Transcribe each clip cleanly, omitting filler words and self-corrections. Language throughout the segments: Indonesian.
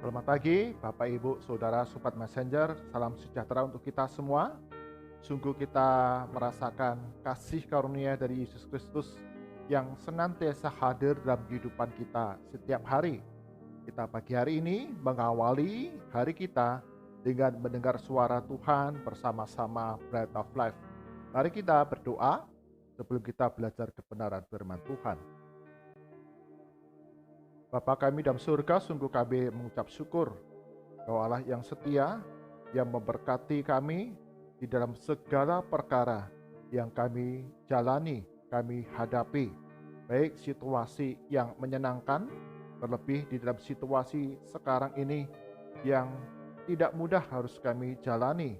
Selamat pagi, Bapak, Ibu, Saudara, Sobat Messenger. Salam sejahtera untuk kita semua. Sungguh kita merasakan kasih karunia dari Yesus Kristus yang senantiasa hadir dalam kehidupan kita setiap hari. Kita pagi hari ini mengawali hari kita dengan mendengar suara Tuhan bersama-sama Bread of Life. Mari kita berdoa sebelum kita belajar kebenaran firman Tuhan. Bapa kami dalam surga, sungguh kami mengucap syukur bahwa Allah yang setia, yang memberkati kami di dalam segala perkara yang kami jalani, kami hadapi. Baik situasi yang menyenangkan, terlebih di dalam situasi sekarang ini yang tidak mudah harus kami jalani.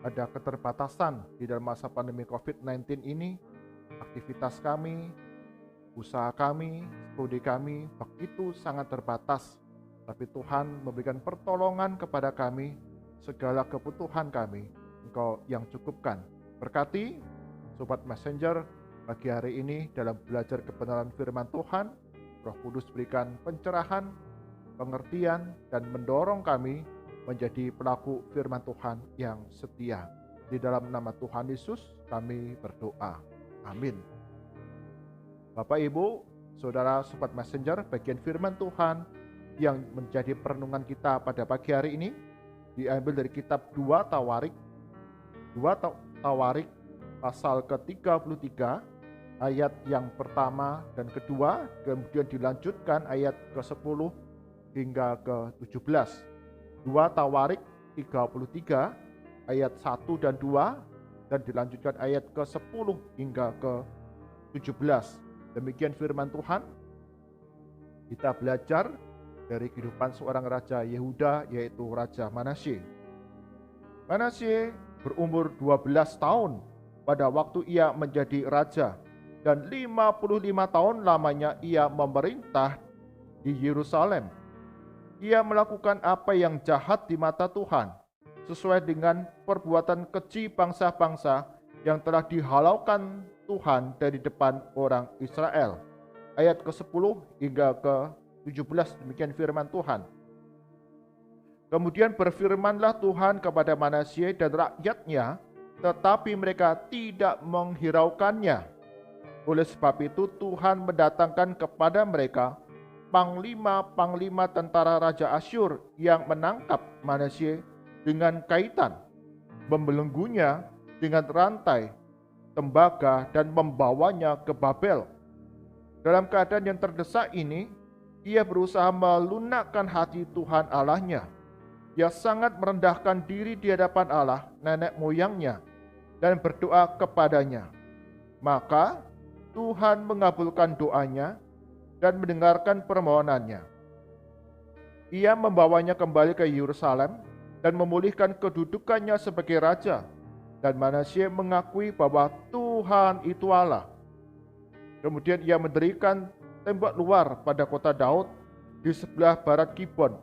Ada keterbatasan di dalam masa pandemi COVID-19 ini, aktivitas kami, usaha kami, studi kami begitu sangat terbatas. Tapi Tuhan memberikan pertolongan kepada kami, segala kebutuhan kami, Engkau yang cukupkan. Berkati Sobat Messenger pagi hari ini dalam belajar kebenaran firman Tuhan. Roh Kudus berikan pencerahan, pengertian, dan mendorong kami menjadi pelaku firman Tuhan yang setia. Di dalam nama Tuhan Yesus kami berdoa. Amin. Bapak, Ibu, Saudara, Sobat Messenger, bagian firman Tuhan yang menjadi perenungan kita pada pagi hari ini diambil dari kitab 2 Tawarik. 2 Tawarik pasal ke-33 ayat yang pertama dan kedua, kemudian dilanjutkan ayat ke-10 hingga ke-17. 2 Tawarik 33 ayat 1 dan 2 dan dilanjutkan ayat ke-10 hingga ke-17. Demikian firman Tuhan. Kita belajar dari kehidupan seorang raja Yehuda, yaitu Raja Manasye. Manasye berumur 12 tahun pada waktu ia menjadi raja, dan 55 tahun lamanya ia memerintah di Yerusalem. Ia melakukan apa yang jahat di mata Tuhan, sesuai dengan perbuatan keji bangsa-bangsa yang telah dihalaukan Tuhan dari depan orang Israel. Ayat ke-10 hingga ke-17, demikian firman Tuhan. Kemudian berfirmanlah Tuhan kepada Manasye dan rakyatnya, tetapi mereka tidak menghiraukannya. Oleh sebab itu Tuhan mendatangkan kepada mereka panglima-panglima tentara Raja Asyur yang menangkap Manasye dengan kaitan, membelenggunya dengan rantai, tembaga, dan membawanya ke Babel. Dalam keadaan yang terdesak ini, ia berusaha melunakkan hati Tuhan Allahnya. Ia sangat merendahkan diri di hadapan Allah, nenek moyangnya, dan berdoa kepadanya. Maka Tuhan mengabulkan doanya dan mendengarkan permohonannya. Ia membawanya kembali ke Yerusalem dan memulihkan kedudukannya sebagai raja. Dan Manasye mengakui bahwa Tuhan itu Allah. Kemudian ia mendirikan tembok luar pada kota Daud di sebelah barat Gihon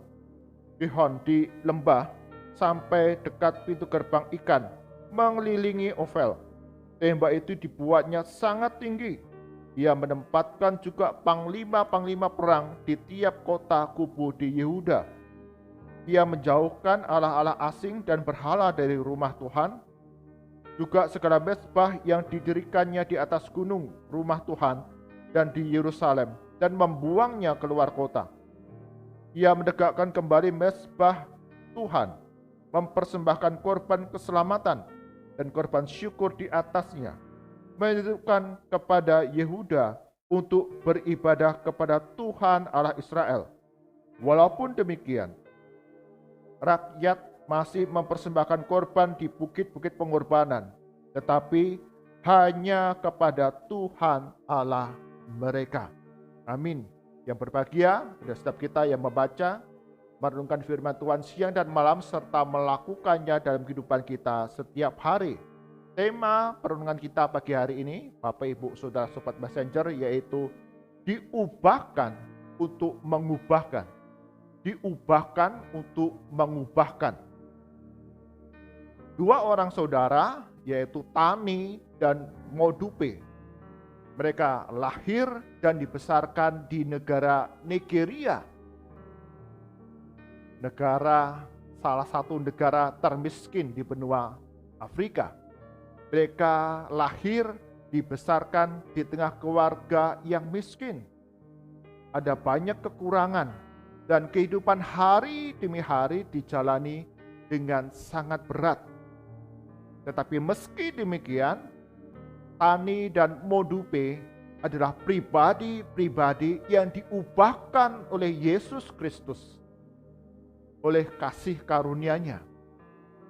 di lembah sampai dekat pintu gerbang ikan mengelilingi Ofel. Tembok itu dibuatnya sangat tinggi. Ia menempatkan juga panglima-panglima perang di tiap kota kubu di Yehuda. Ia menjauhkan allah-allah asing dan berhala dari rumah Tuhan, juga segala mezbah yang didirikannya di atas gunung rumah Tuhan dan di Yerusalem, dan membuangnya keluar kota. Ia menegakkan kembali mezbah Tuhan, mempersembahkan korban keselamatan dan korban syukur di atasnya, menunjukkan kepada Yehuda untuk beribadah kepada Tuhan Allah Israel. Walaupun demikian, rakyat masih mempersembahkan korban di bukit-bukit pengorbanan, tetapi hanya kepada Tuhan Allah mereka. Amin. Yang berbahagia adalah setiap kita yang membaca, merenungkan firman Tuhan siang dan malam, serta melakukannya dalam kehidupan kita setiap hari. Tema perenungan kita pagi hari ini, Bapak, Ibu, Saudara, Sobat Messenger, yaitu diubahkan untuk mengubahkan. Diubahkan untuk mengubahkan. Dua orang saudara, yaitu Tani dan Modupe. Mereka lahir dan dibesarkan di negara Nigeria. salah satu negara termiskin di benua Afrika. Mereka lahir, dibesarkan di tengah keluarga yang miskin. Ada banyak kekurangan dan kehidupan hari demi hari dijalani dengan sangat berat. Tetapi meski demikian, Tani dan Modupe adalah pribadi-pribadi yang diubahkan oleh Yesus Kristus, oleh kasih karunia-Nya.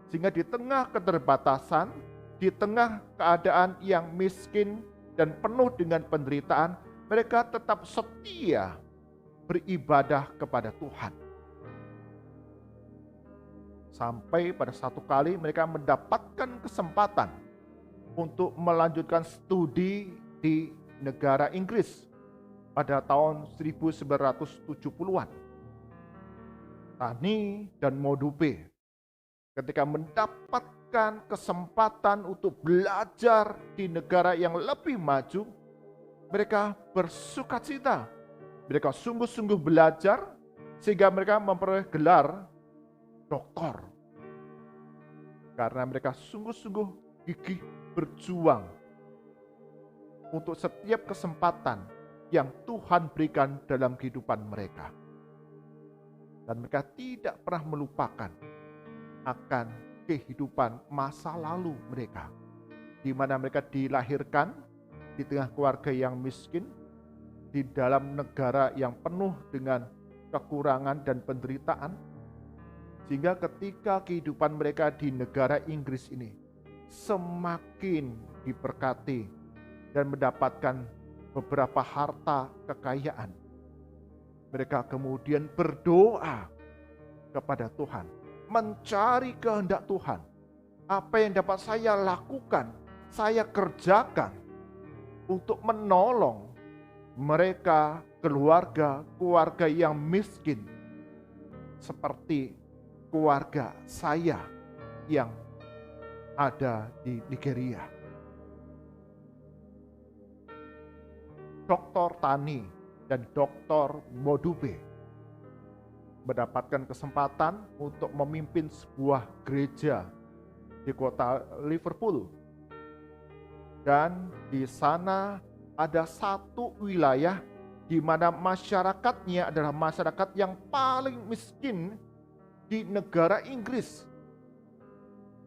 Sehingga di tengah keterbatasan, di tengah keadaan yang miskin dan penuh dengan penderitaan, mereka tetap setia beribadah kepada Tuhan. Sampai pada satu kali mereka mendapatkan kesempatan untuk melanjutkan studi di negara Inggris pada tahun 1970-an. Tani dan Modupe ketika mendapatkan kesempatan untuk belajar di negara yang lebih maju, mereka bersukacita. Mereka sungguh-sungguh belajar sehingga mereka memperoleh gelar doktor. Karena mereka sungguh-sungguh gigih berjuang untuk setiap kesempatan yang Tuhan berikan dalam kehidupan mereka. Dan mereka tidak pernah melupakan akan kehidupan masa lalu mereka, di mana mereka dilahirkan di tengah keluarga yang miskin, di dalam negara yang penuh dengan kekurangan dan penderitaan, sehingga ketika kehidupan mereka di negara Inggris ini semakin diberkati dan mendapatkan beberapa harta kekayaan, mereka kemudian berdoa kepada Tuhan, mencari kehendak Tuhan. Apa yang dapat saya lakukan, saya kerjakan untuk menolong mereka, keluarga yang miskin, seperti keluarga saya yang ada di Nigeria. Dr. Tani dan Dr. Modupe mendapatkan kesempatan untuk memimpin sebuah gereja di kota Liverpool. Dan di sana ada satu wilayah di mana masyarakatnya adalah masyarakat yang paling miskin di negara Inggris,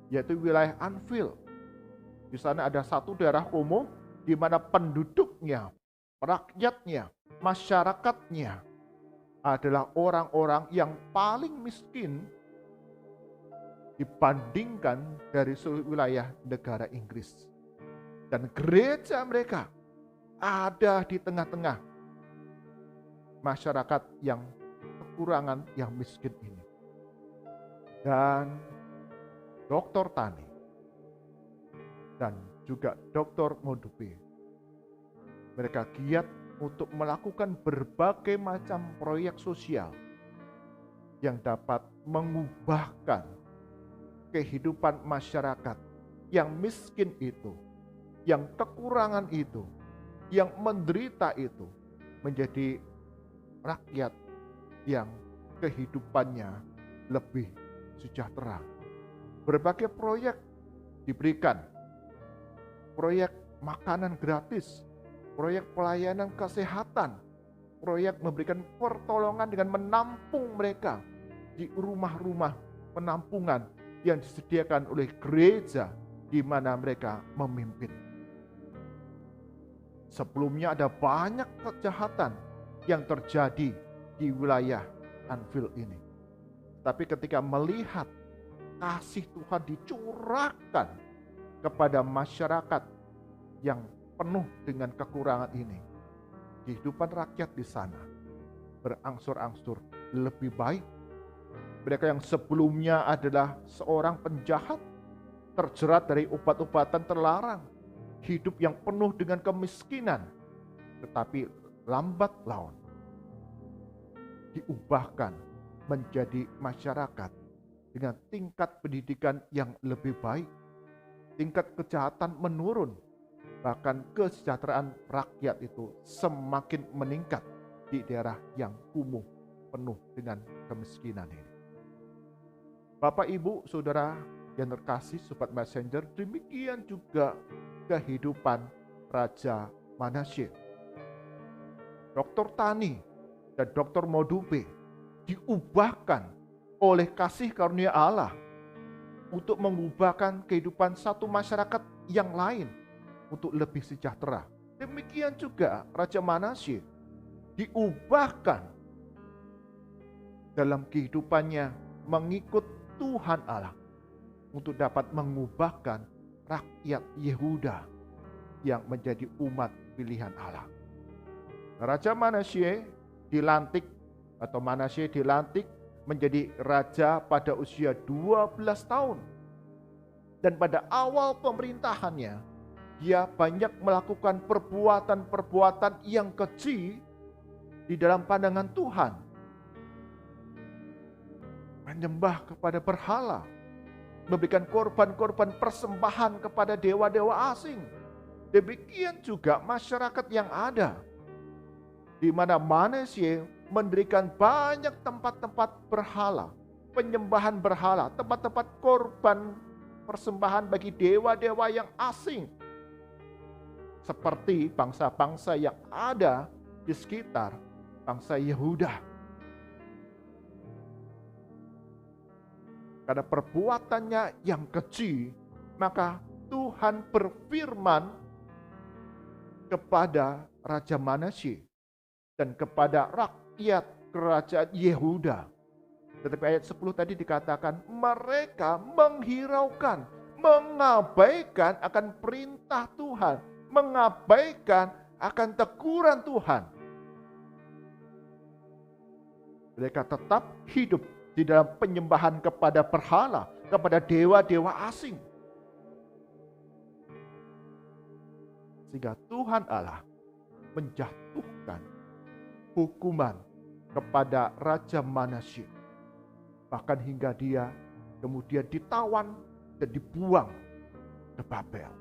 yaitu wilayah Anfield. Di sana ada satu daerah kumuh di mana penduduknya, rakyatnya, masyarakatnya adalah orang-orang yang paling miskin dibandingkan dari seluruh wilayah negara Inggris. Dan gereja mereka ada di tengah-tengah masyarakat yang kekurangan, yang miskin ini. Dan Dr. Tani dan juga Dr. Modupe, mereka giat untuk melakukan berbagai macam proyek sosial yang dapat mengubahkan kehidupan masyarakat yang miskin itu, yang kekurangan itu, yang menderita itu, menjadi rakyat yang kehidupannya lebih sejahtera. Berbagai proyek diberikan, proyek makanan gratis, proyek pelayanan kesehatan, proyek memberikan pertolongan dengan menampung mereka di rumah-rumah penampungan yang disediakan oleh gereja di mana mereka memimpin. Sebelumnya ada banyak kejahatan yang terjadi di wilayah Anfield ini. Tapi ketika melihat kasih Tuhan dicurahkan kepada masyarakat yang penuh dengan kekurangan ini, kehidupan rakyat di sana berangsur-angsur lebih baik. Mereka yang sebelumnya adalah seorang penjahat, terjerat dari obat-obatan terlarang, hidup yang penuh dengan kemiskinan, tetapi lambat laun diubahkan menjadi masyarakat dengan tingkat pendidikan yang lebih baik, tingkat kejahatan menurun, bahkan kesejahteraan rakyat itu semakin meningkat di daerah yang kumuh penuh dengan kemiskinan ini. Bapak, Ibu, Saudara yang terkasih Sobat Messenger, demikian juga kehidupan Raja Manasye. Dr. Tani dan Dr. Modube diubahkan oleh kasih karunia Allah untuk mengubahkan kehidupan satu masyarakat yang lain untuk lebih sejahtera. Demikian juga Raja Manasye diubahkan dalam kehidupannya mengikut Tuhan Allah untuk dapat mengubahkan rakyat Yehuda yang menjadi umat pilihan Allah. Raja Manasye dilantik menjadi raja pada usia 12 tahun. Dan pada awal pemerintahannya, dia banyak melakukan perbuatan-perbuatan yang keji di dalam pandangan Tuhan. Menyembah kepada berhala, memberikan korban-korban persembahan kepada dewa-dewa asing. Demikian juga masyarakat yang ada, di mana Manasye mendirikan banyak tempat-tempat berhala, penyembahan berhala, tempat-tempat korban persembahan bagi dewa-dewa yang asing. Seperti bangsa-bangsa yang ada di sekitar bangsa Yehuda. Karena perbuatannya yang keji, maka Tuhan berfirman kepada Raja Manasye dan kepada rakyat kerajaan Yehuda. Tetapi ayat 10 tadi dikatakan mereka menghiraukan, mengabaikan akan perintah Tuhan, mengabaikan akan teguran Tuhan. Mereka tetap hidup di dalam penyembahan kepada berhala, kepada dewa-dewa asing. Sehingga Tuhan Allah menjatuhkan hukuman kepada Raja Manasye. Bahkan hingga dia kemudian ditawan dan dibuang ke Babel.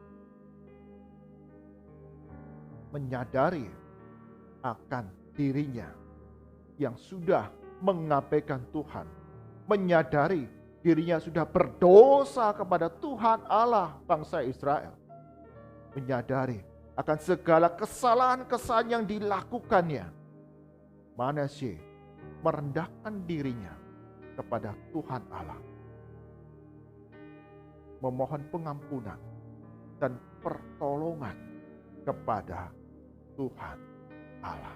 Menyadari akan dirinya yang sudah mengabaikan Tuhan, menyadari dirinya sudah berdosa kepada Tuhan Allah bangsa Israel, menyadari akan segala kesalahan-kesalahan yang dilakukannya, Manasye merendahkan dirinya kepada Tuhan Allah, memohon pengampunan dan pertolongan kepada Tuhan Allah.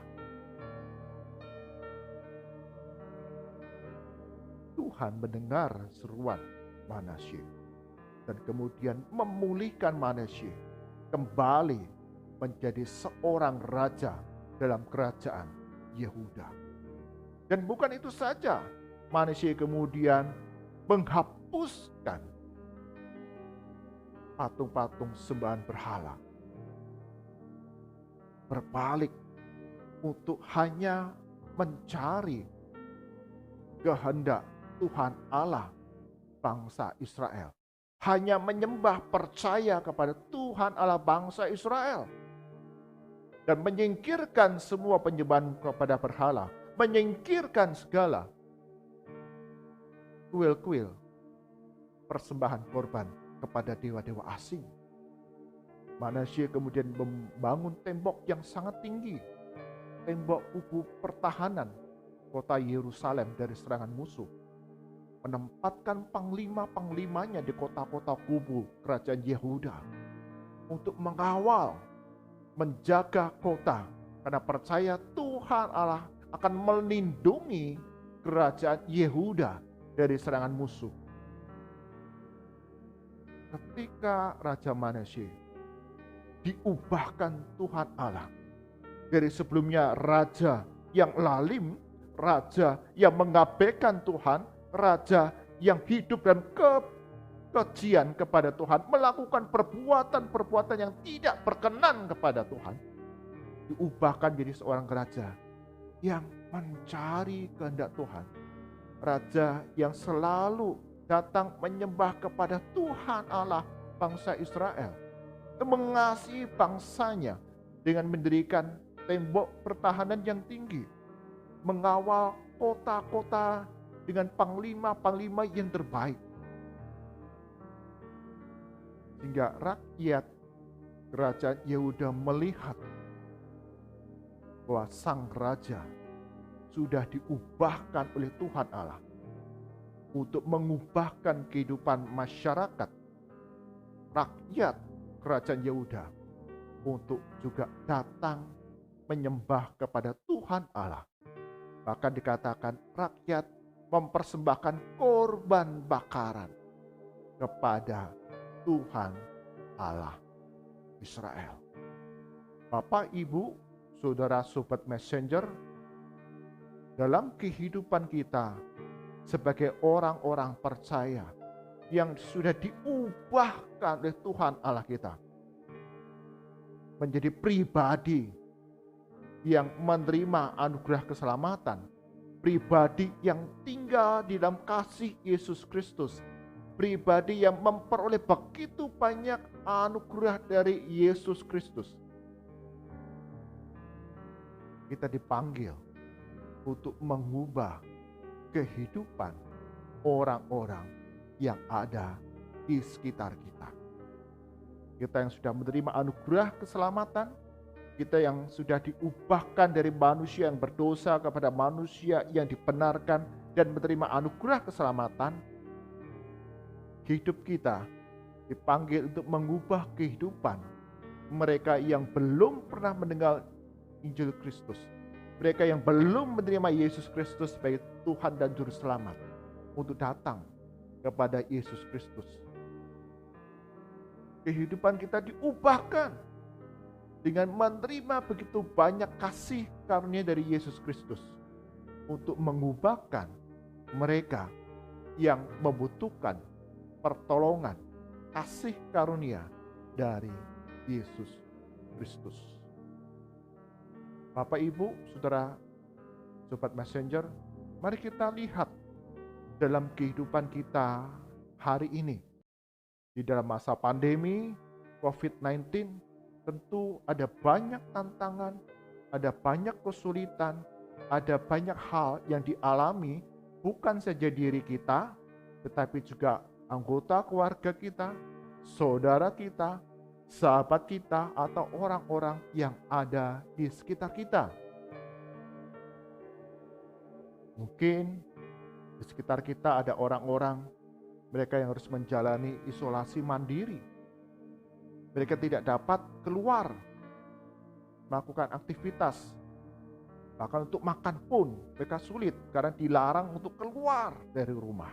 Tuhan mendengar seruan Manasye dan kemudian memulihkan Manasye kembali menjadi seorang raja dalam kerajaan Yehuda. Dan bukan itu saja, Manasye kemudian menghapuskan patung-patung sembahan berhala, berbalik untuk hanya mencari kehendak Tuhan Allah bangsa Israel, hanya menyembah percaya kepada Tuhan Allah bangsa Israel, dan menyingkirkan semua penyembahan kepada berhala, menyingkirkan segala kuil-kuil persembahan korban kepada dewa-dewa asing. Manasye kemudian membangun tembok yang sangat tinggi, tembok kubu pertahanan kota Yerusalem dari serangan musuh, menempatkan panglima-panglimanya di kota-kota kubu kerajaan Yehuda untuk mengawal, menjaga kota, karena percaya Tuhan Allah akan melindungi kerajaan Yehuda dari serangan musuh. Ketika Raja Manasye diubahkan Tuhan Allah dari sebelumnya raja yang lalim, raja yang mengabaikan Tuhan, raja yang hidup dalam kekejian kepada Tuhan, melakukan perbuatan-perbuatan yang tidak berkenan kepada Tuhan, diubahkan jadi seorang raja yang mencari kehendak Tuhan, raja yang selalu datang menyembah kepada Tuhan Allah bangsa Israel, mengasihi bangsanya dengan mendirikan tembok pertahanan yang tinggi, mengawal kota-kota dengan panglima-panglima yang terbaik. Sehingga rakyat kerajaan Yehuda melihat bahwa sang raja sudah diubahkan oleh Tuhan Allah untuk mengubahkan kehidupan masyarakat, rakyat kerajaan Yehuda, untuk juga datang menyembah kepada Tuhan Allah. Bahkan dikatakan rakyat mempersembahkan korban bakaran kepada Tuhan Allah Israel. Bapak, Ibu, Saudara, Sobat Messenger, dalam kehidupan kita sebagai orang-orang percaya yang sudah diubahkan oleh Tuhan Allah kita menjadi pribadi yang menerima anugerah keselamatan, pribadi yang tinggal di dalam kasih Yesus Kristus, pribadi yang memperoleh begitu banyak anugerah dari Yesus Kristus. Kita dipanggil untuk mengubah kehidupan orang-orang yang ada di sekitar kita. Kita yang sudah menerima anugerah keselamatan, kita yang sudah diubahkan dari manusia yang berdosa kepada manusia yang dibenarkan dan menerima anugerah keselamatan, hidup kita dipanggil untuk mengubah kehidupan mereka yang belum pernah mendengar Injil Kristus, mereka yang belum menerima Yesus Kristus sebagai Tuhan dan Juru Selamat, untuk datang kepada Yesus Kristus. Kehidupan kita diubahkan dengan menerima begitu banyak kasih karunia dari Yesus Kristus untuk mengubahkan mereka yang membutuhkan pertolongan, kasih karunia dari Yesus Kristus. Bapak, Ibu, Saudara, Sobat Messenger, mari kita lihat dalam kehidupan kita hari ini. Di dalam masa pandemi COVID-19, tentu ada banyak tantangan, ada banyak kesulitan, ada banyak hal yang dialami bukan saja diri kita, tetapi juga anggota keluarga kita, saudara kita, sahabat kita, atau orang-orang yang ada di sekitar kita. Mungkin di sekitar kita ada orang-orang, mereka yang harus menjalani isolasi mandiri. Mereka tidak dapat keluar, melakukan aktivitas. Bahkan untuk makan pun mereka sulit karena dilarang untuk keluar dari rumah.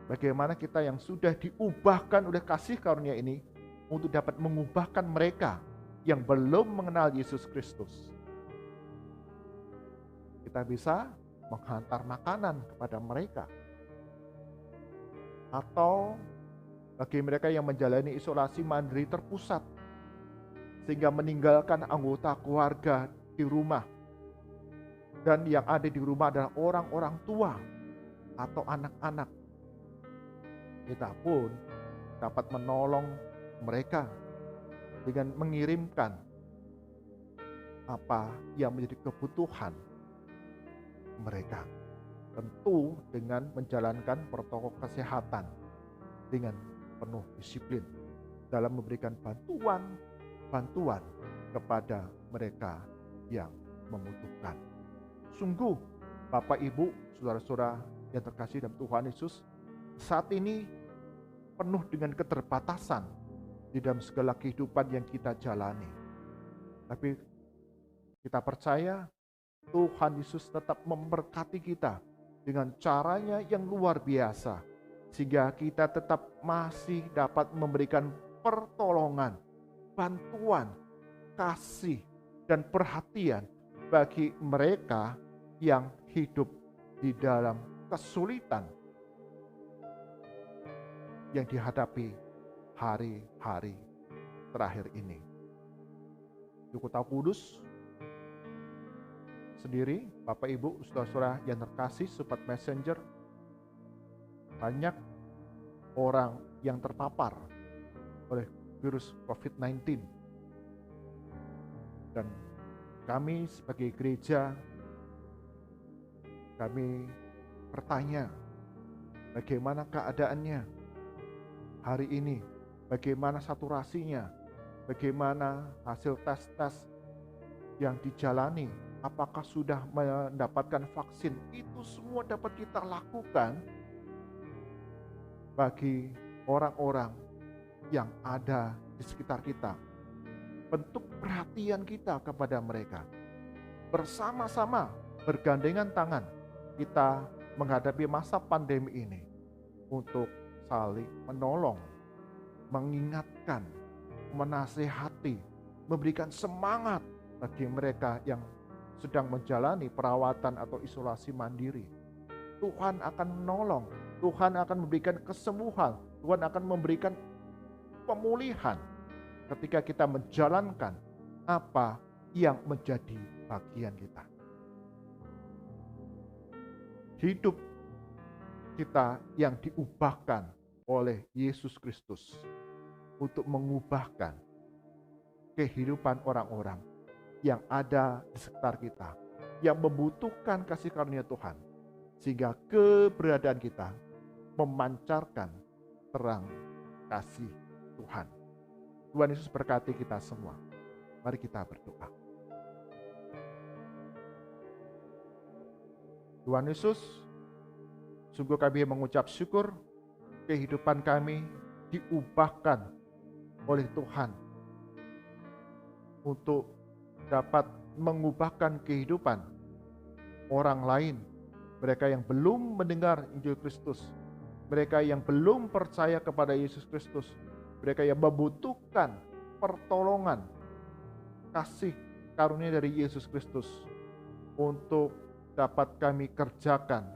Bagaimana kita yang sudah diubahkan oleh kasih karunia ini untuk dapat mengubahkan mereka yang belum mengenal Yesus Kristus. Kita bisa menghantar makanan kepada mereka. Atau bagi mereka yang menjalani isolasi mandiri terpusat, sehingga meninggalkan anggota keluarga di rumah, dan yang ada di rumah adalah orang-orang tua atau anak-anak, kita pun dapat menolong mereka dengan mengirimkan apa yang menjadi kebutuhan mereka. Tentu dengan menjalankan protokol kesehatan dengan penuh disiplin dalam memberikan bantuan kepada mereka yang membutuhkan. Sungguh, Bapak, Ibu, Saudara-saudara yang terkasih dalam Tuhan Yesus, saat ini penuh dengan keterbatasan di dalam segala kehidupan yang kita jalani. Tapi kita percaya Tuhan Yesus tetap memberkati kita dengan caranya yang luar biasa, sehingga kita tetap masih dapat memberikan pertolongan, bantuan, kasih, dan perhatian bagi mereka yang hidup di dalam kesulitan yang dihadapi hari-hari terakhir ini. Di Kota Kudus sendiri, Bapak, Ibu, Saudara-saudara yang terkasih, Sobat Messenger, banyak orang yang terpapar oleh virus COVID-19. Dan kami sebagai gereja Kami bertanya, bagaimana keadaannya hari ini? Bagaimana saturasinya? Bagaimana hasil tes-tes yang dijalani? Apakah sudah mendapatkan vaksin? Itu semua dapat kita lakukan bagi orang-orang yang ada di sekitar kita. Bentuk perhatian kita kepada mereka. Bersama-sama, bergandengan tangan, kita menghadapi masa pandemi ini untuk saling menolong, mengingatkan, menasehati, memberikan semangat bagi mereka yang sedang menjalani perawatan atau isolasi mandiri. Tuhan akan menolong, Tuhan akan memberikan kesembuhan, Tuhan akan memberikan pemulihan ketika kita menjalankan apa yang menjadi bagian kita. Hidup kita yang diubahkan oleh Yesus Kristus untuk mengubahkan kehidupan orang-orang yang ada di sekitar kita, yang membutuhkan kasih karunia Tuhan, sehingga keberadaan kita memancarkan terang kasih Tuhan. Tuhan Yesus berkati kita semua. Mari kita berdoa. Tuhan Yesus, sungguh kami mengucap syukur kehidupan kami diubahkan oleh Tuhan untuk dapat mengubahkan kehidupan orang lain, mereka yang belum mendengar Injil Kristus, mereka yang belum percaya kepada Yesus Kristus, mereka yang membutuhkan pertolongan kasih karunia dari Yesus Kristus untuk dapat kami kerjakan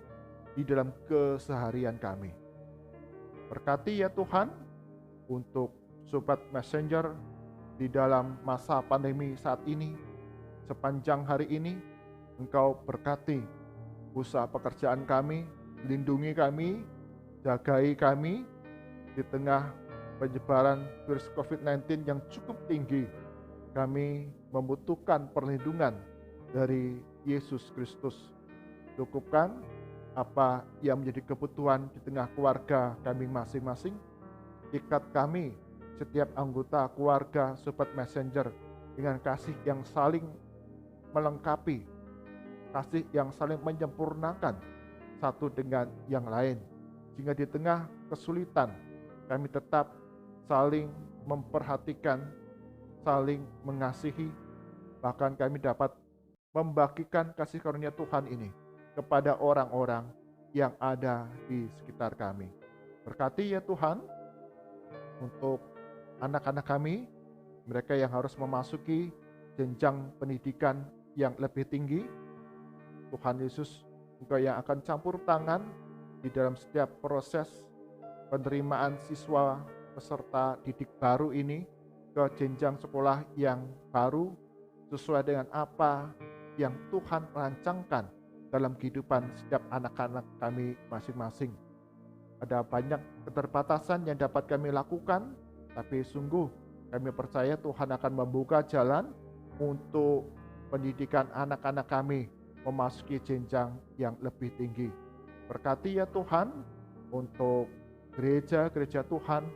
di dalam keseharian kami. Berkati ya Tuhan untuk Sobat Messenger di dalam masa pandemi saat ini. Sepanjang hari ini Engkau berkati usaha pekerjaan kami, lindungi kami, jagai kami di tengah penyebaran virus COVID-19 yang cukup tinggi. Kami membutuhkan perlindungan dari Yesus Kristus. Cukupkan apa yang menjadi kebutuhan di tengah keluarga kami masing-masing. Ikat kami, setiap anggota keluarga Sobat Messenger, dengan kasih yang saling melengkapi, kasih yang saling menyempurnakan satu dengan yang lain. Sehingga di tengah kesulitan, kami tetap saling memperhatikan, saling mengasihi, bahkan kami dapat membagikan kasih karunia Tuhan ini kepada orang-orang yang ada di sekitar kami. Berkati ya Tuhan untuk anak-anak kami, mereka yang harus memasuki jenjang pendidikan yang lebih tinggi. Tuhan Yesus, Engkau yang akan campur tangan di dalam setiap proses penerimaan siswa peserta didik baru ini ke jenjang sekolah yang baru sesuai dengan apa yang Tuhan rancangkan dalam kehidupan setiap anak-anak kami masing-masing. Ada banyak keterbatasan yang dapat kami lakukan, tapi sungguh kami percaya Tuhan akan membuka jalan untuk pendidikan anak-anak kami memasuki jenjang yang lebih tinggi. Berkati ya Tuhan untuk gereja-gereja Tuhan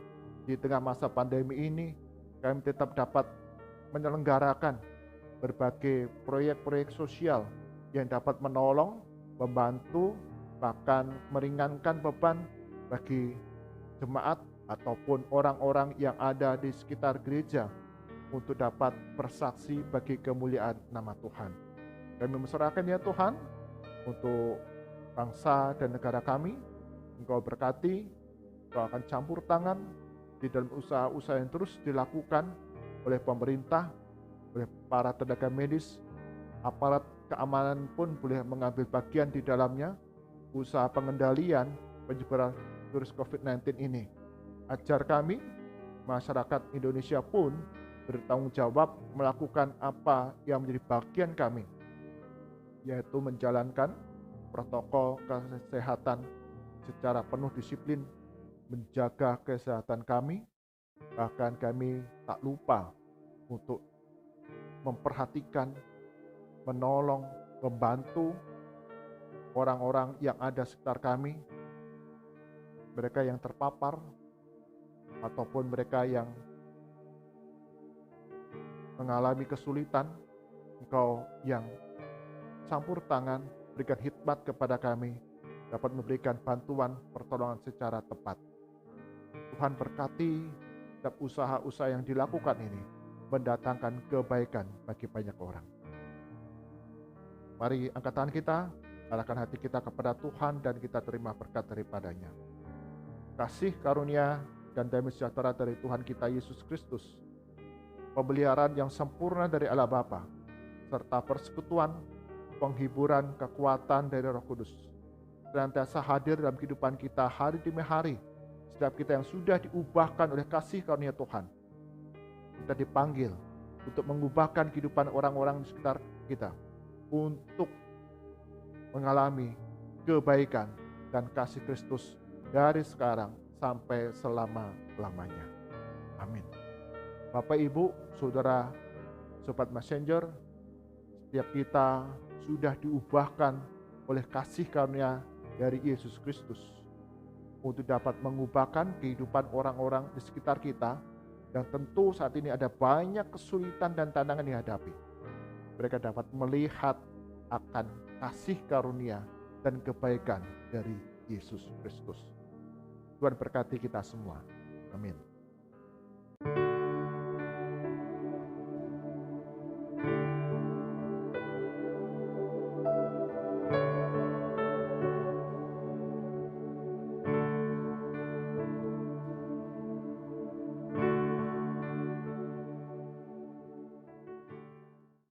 di tengah masa pandemi ini, kami tetap dapat menyelenggarakan berbagai proyek-proyek sosial yang dapat menolong, membantu, bahkan meringankan beban bagi jemaat ataupun orang-orang yang ada di sekitar gereja untuk dapat bersaksi bagi kemuliaan nama Tuhan. Kami menserahkan ya Tuhan untuk bangsa dan negara kami. Engkau berkati, Engkau akan campur tangan di dalam usaha-usaha yang terus dilakukan oleh pemerintah, oleh para tenaga medis, aparat keamanan pun boleh mengambil bagian di dalamnya, usaha pengendalian penyebaran virus COVID-19 ini. Ajar kami, masyarakat Indonesia pun bertanggung jawab melakukan apa yang menjadi bagian kami, yaitu menjalankan protokol kesehatan secara penuh disiplin, menjaga kesehatan kami, bahkan kami tak lupa untuk memperhatikan, menolong, membantu orang-orang yang ada sekitar kami, mereka yang terpapar, ataupun mereka yang mengalami kesulitan. Engkau yang campur tangan, berikan hikmat kepada kami, dapat memberikan bantuan pertolongan secara tepat. Tuhan berkati setiap usaha-usaha yang dilakukan ini, mendatangkan kebaikan bagi banyak orang. Mari angkat tangan kita, arahkan hati kita kepada Tuhan dan kita terima berkat daripadanya. Kasih karunia dan damai sejahtera dari Tuhan kita Yesus Kristus, pemeliharaan yang sempurna dari Allah Bapa, serta persekutuan, penghiburan, kekuatan dari Roh Kudus senantiasa hadir dalam kehidupan kita hari demi hari. Setiap kita yang sudah diubahkan oleh kasih karunia Tuhan, kita dipanggil untuk mengubahkan kehidupan orang-orang di sekitar kita, untuk mengalami kebaikan dan kasih Kristus dari sekarang sampai selama-lamanya. Amin. Bapak, Ibu, Saudara, Sobat Messenger, setiap kita sudah diubahkan oleh kasih karunia dari Yesus Kristus untuk dapat mengubahkan kehidupan orang-orang di sekitar kita yang tentu saat ini ada banyak kesulitan dan tantangan dihadapi. Mereka dapat melihat akan kasih karunia dan kebaikan dari Yesus Kristus. Tuhan berkati kita semua. Amin.